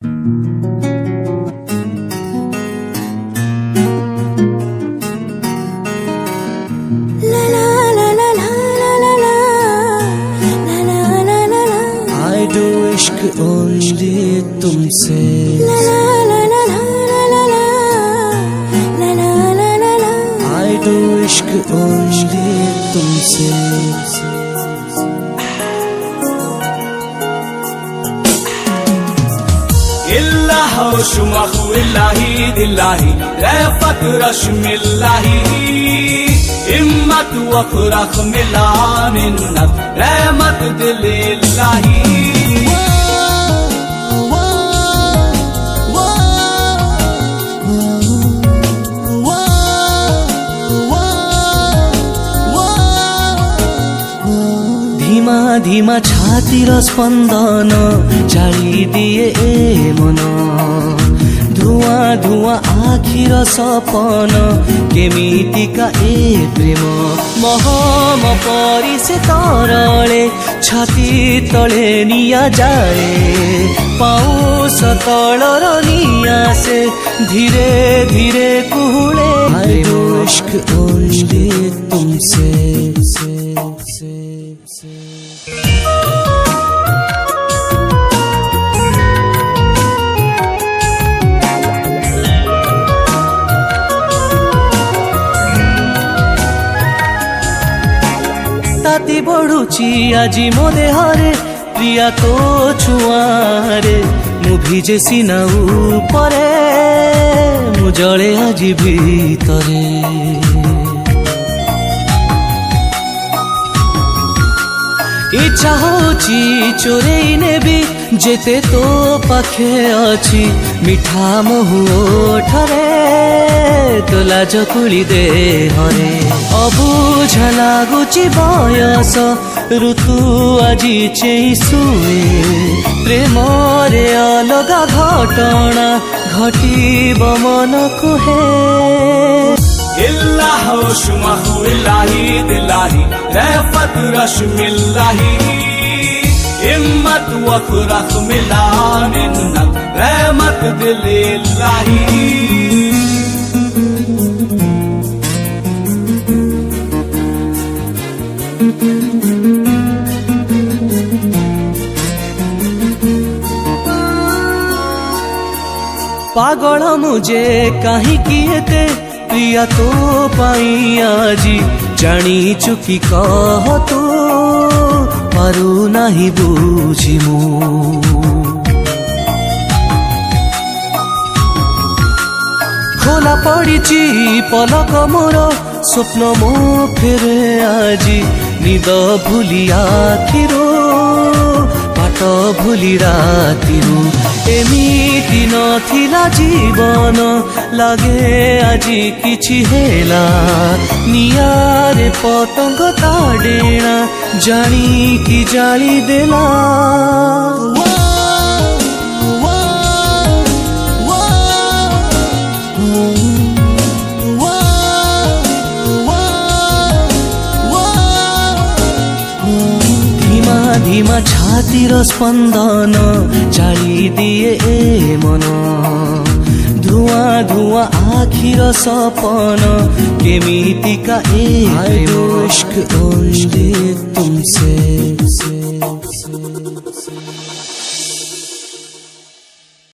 I do इश्क only तुमसे I do इश्क only तुमसे इल्लाह शुमाहु इल्लाही दिल्लाही रफ़त रश्मिल्लाही हिम्मत वफ़रख मिला मिन्नत रहमत दिलिल्लाही धीमा धीमा छातीर स्पंदन जाली दिए ए मन धुआं धुआं आखिर सपन केमितिका ए प्रेम महम परी से तरले छाती तले निया जाए पाउस तलर निया से धीरे धीरे कुहुले इश्क ओनली तुमसे ताती बढ़ुची आजी मो देहरे प्रिया तो छुआरे मु भिजे सीना उपरे मु जले आजी भीतरे इच्छा होची चोरेई नेबी जेते तो पाखे अछि मिठा महु ओठरे तो लाज कुली देहरे अबुझ लागुची बयस ऋतु आजी चेई सुए प्रेम रे अलगा घटना घटिब मन कुहे इल्लाह शुमाहु इल्लाही दिल्लाही रफ़त रश्मिल्लाही हिम्मत वफ़रख मिला मिन्नत रहमत दिलिल्लाही पागल मुझे कहीं किएते प्रिया तो पाई आजी जानी चुकी कह तू पारू नहीं बुझी मु खोला पड़ी पलक मोर स्वप्न मो फेरे आजी निद भूली आखिरो पाट भूली रातिरू एमिति नथिला जीवन लगे आजी किछि हेला नियारे पतंग ता डेणा जानी कि जाली देला धीमा छातीर स्पंदन जाली दिए ए मन धुआं धुआं आखिर सपन केमितिका ए इश्क ओनली तुमसे